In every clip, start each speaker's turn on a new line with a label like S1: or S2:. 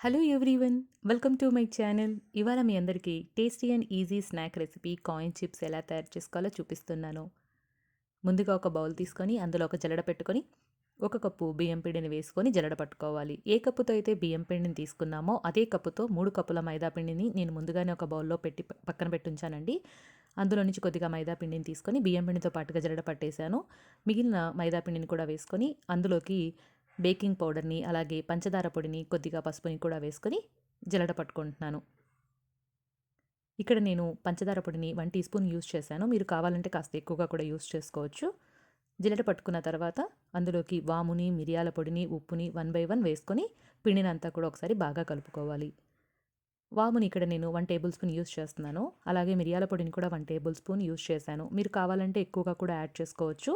S1: Hello everyone, welcome to my channel. ఇవాళ మీ అందరికీ tasty and easy snack recipe coin chips ఎలా తయారు చేసుకోవాలో చూపిస్తున్నాను. ముందుగా ఒక బౌల్ తీసుకొని అందులో ఒక జల్లెడ పెట్టుకొని 1 కప్పు బియ్యం పిండిని వేసుకొని జల్లెడ పట్టుకోవాలి. ఏ కప్పుతో అయితే బియ్యం పిండిని తీసుకున్నామో అదే కప్పుతో 3 కప్పుల మైదా పిండిని నేను ముందుగానే ఒక బౌల్‌లో పెట్టి పక్కన పెట్టుంచానండి. అందులో నుంచి కొద్దిగా మైదా పిండిని తీసుకొని బియ్యం పిండితో పాటుగా జల్లెడ పట్టేశాను. మిగిలిన మైదా పిండిని కూడా వేసుకొని అందులోకి బేకింగ్ పౌడర్‌ని, అలాగే పంచదార పొడిని, కొద్దిగా పసుపుని కూడా వేసుకొని జల్లెడ పట్టుకుంటున్నాను. ఇక్కడ నేను పంచదార పొడిని 1 టీ స్పూన్ యూజ్ చేశాను. మీరు కావాలంటే కాస్త ఎక్కువగా కూడా యూజ్ చేసుకోవచ్చు. జల్లెడ పట్టుకున్న తర్వాత అందులోకి వాముని, మిరియాల పొడిని, ఉప్పుని 1 బై 1 వేసుకొని పిండినంతా కూడా ఒకసారి బాగా కలుపుకోవాలి. వాముని ఇక్కడ నేను 1 టేబుల్ స్పూన్ యూజ్ చేస్తున్నాను. అలాగే మిరియాల పొడిని కూడా 1 టేబుల్ స్పూన్ యూజ్ చేశాను. మీరు కావాలంటే ఎక్కువగా కూడా యాడ్ చేసుకోవచ్చు.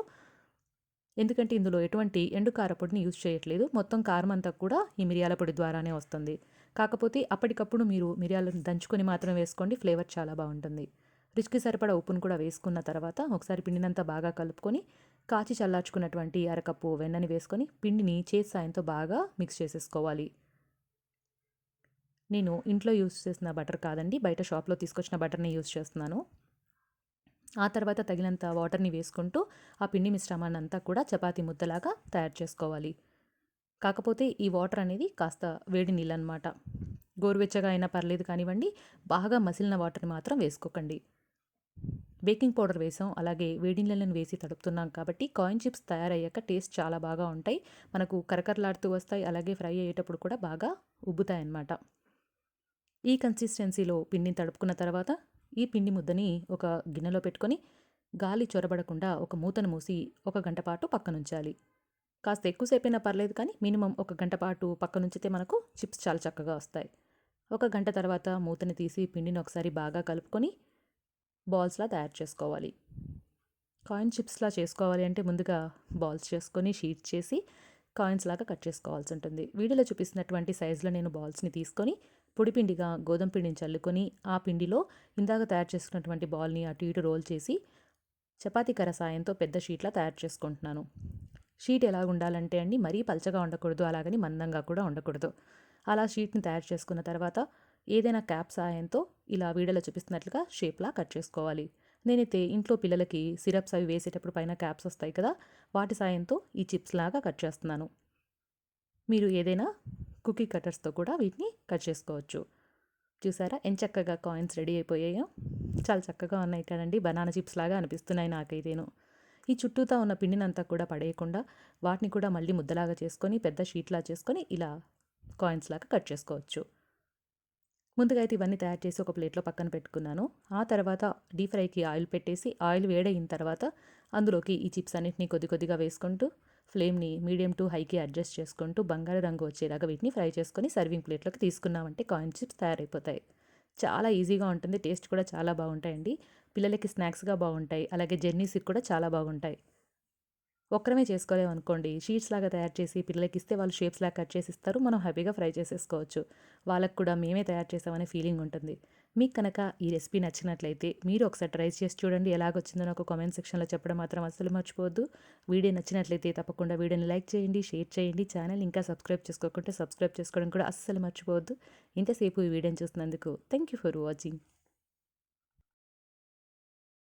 S1: ఎందుకంటే ఇందులో ఎటువంటి ఎండు కారపొడిని యూజ్ చేయట్లేదు. మొత్తం కారం అంతా కూడా ఈ మిరియాల పొడి ద్వారానే వస్తుంది. కాకపోతే అప్పటికప్పుడు మీరు మిరియాలను దంచుకొని మాత్రం వేసుకోండి. ఫ్లేవర్ చాలా బాగుంటుంది. రుచికి సరిపడా ఉప్పును కూడా వేసుకున్న తర్వాత ఒకసారి పిండినంతా బాగా కలుపుకొని కాచి చల్లార్చుకున్నటువంటి అరకప్పు వెన్నని వేసుకొని పిండిని చేతి సాయంతో బాగా మిక్స్ చేసేసుకోవాలి. నేను ఇంట్లో యూజ్ చేసిన బటర్ కాదండి, బయట షాప్‌లో తీసుకొచ్చిన బటర్‌ని యూజ్ చేస్తున్నాను. ఆ తర్వాత తగినంత వాటర్‌ని వేసుకుంటూ ఆ పిండి మిశ్రమాన్నంతా కూడా చపాతీ ముద్దలాగా తయారు చేసుకోవాలి. కాకపోతే ఈ వాటర్ అనేది కాస్త వేడి నీళ్ళనమాట. గోరువెచ్చగా అయినా పర్లేదు కానివ్వండి, బాగా మసిలిన వాటర్‌ని మాత్రం వేసుకోకండి. బేకింగ్ పౌడర్ వేసాం, అలాగే వేడి నీళ్ళని వేసి తడుపుతున్నాం కాబట్టి కాయిన్ చిప్స్ తయారయ్యాక టేస్ట్ చాలా బాగా ఉంటాయి. మనకు కరకరలాడుతూ వస్తాయి. అలాగే ఫ్రై అయ్యేటప్పుడు కూడా బాగా ఉబ్బుతాయన్నమాట. ఈ కన్సిస్టెన్సీలో పిండిని తడుపుకున్న తర్వాత ఈ పిండి ముద్దని ఒక గిన్నెలో పెట్టుకొని గాలి చొరబడకుండా ఒక మూతను మూసి 1 గంట పాటు పక్కనుంచాలి. కాస్త ఎక్కువసేపైనా పర్లేదు కానీ మినిమం 1 గంట పాటు పక్కనుంచితే మనకు చిప్స్ చాలా చక్కగా వస్తాయి. 1 గంట తర్వాత మూతని తీసి పిండిని ఒకసారి బాగా కలుపుకొని బాల్స్‌లా తయారు చేసుకోవాలి. కాయిన్ చిప్స్‌లా చేసుకోవాలి అంటే ముందుగా బాల్స్ చేసుకొని షీట్ చేసి కాయిన్స్ లాగా కట్ చేసుకోవాల్సి ఉంటుంది. వీడియోలో చూపిస్తున్నటువంటి సైజులో నేను బాల్స్‌ని తీసుకొని పొడిపిండిగా గోధుమ పిండిని చల్లుకొని ఆ పిండిలో ఇందాక తయారు చేసుకున్నటువంటి బాల్‌ని అటు ఇటు రోల్ చేసి చపాతీ కర్ర సాయంతో పెద్ద షీట్‌లా తయారు చేసుకుంటున్నాను. షీట్ ఎలాగుండాలంటే అండి, మరీ పల్చగా ఉండకూడదు, అలాగని మందంగా కూడా ఉండకూడదు. అలా షీట్‌ని తయారు చేసుకున్న తర్వాత ఏదైనా క్యాప్ సాయంతో ఇలా వీడియోలో చూపిస్తున్నట్లుగా షేప్‌లా కట్ చేసుకోవాలి. నేనైతే ఇంట్లో పిల్లలకి సిరప్స్ అవి వేసేటప్పుడు పైన క్యాప్స్ వస్తాయి కదా, వాటి సాయంతో ఈ చిప్స్ లాగా కట్ చేస్తున్నాను. మీరు ఏదైనా కుకీ కటర్స్‌తో కూడా వీటిని కట్ చేసుకోవచ్చు. చూసారా ఎంచక్కగా కాయిన్స్ రెడీ అయిపోయాయో? చాలా చక్కగా ఉన్నాయి కదండీ! బనానా చిప్స్ లాగా అనిపిస్తున్నాయి నాకైతేను. ఈ చుట్టూతా ఉన్న పిండినంతా కూడా పడేయకుండా వాటిని కూడా మళ్ళీ ముద్దలాగా చేసుకొని పెద్ద షీట్‌లా చేసుకొని ఇలా కాయిన్స్ లాగా కట్ చేసుకోవచ్చు. ముందుగా అయితే ఇవన్నీ తయారు చేసి ఒక ప్లేట్‌లో పక్కన పెట్టుకున్నాను. ఆ తర్వాత డీప్ ఫ్రైకి ఆయిల్ పెట్టేసి ఆయిల్ వేడయిన తర్వాత అందులోకి ఈ చిప్స్ అన్నిటిని కొద్ది కొద్దిగా వేసుకుంటూ ఫ్లేమ్‌ని మీడియం టు హైకి అడ్జస్ట్ చేసుకుంటూ బంగారు రంగు వచ్చేలాగా వీటిని ఫ్రై చేసుకొని సర్వింగ్ ప్లేట్‌లోకి తీసుకున్నామంటే కాయిన్ చిప్స్ తయారైపోతాయి. చాలా ఈజీగా ఉంటుంది. టేస్ట్ కూడా చాలా బాగుంటాయండి. పిల్లలకి స్నాక్స్‌గా బాగుంటాయి. అలాగే జర్నీస్‌కి కూడా చాలా బాగుంటాయి. ఒక్కరమే చేసుకోలేమనుకోండి, షీట్స్ లాగా తయారు చేసి పిల్లలకిస్తే వాళ్ళు షేప్స్ లాగా కట్ చేసి ఇస్తారు. మనం హ్యాపీగా ఫ్రై చేసేసుకోవచ్చు. వాళ్ళకి కూడా మేమే తయారు చేసామనే ఫీలింగ్ ఉంటుంది. మీకు కనుక ఈ రెసిపీ నచ్చినట్లయితే మీరు ఒకసారి ట్రై చేసి చూడండి. ఎలాగొచ్చిందో నాకు కామెంట్ సెక్షన్‌లో చెప్పడం మాత్రం అస్సలు మర్చిపోవద్దు. వీడియో నచ్చినట్లయితే తప్పకుండా వీడియోని లైక్ చేయండి, షేర్ చేయండి. ఛానల్ ఇంకా సబ్స్క్రైబ్ చేసుకోకుంటే సబ్స్క్రైబ్ చేసుకోవడం కూడా అస్సలు మర్చిపోవద్దు. ఇంతసేపు ఈ వీడియోని చూసినందుకు థాంక్ యూ ఫర్ వాచింగ్.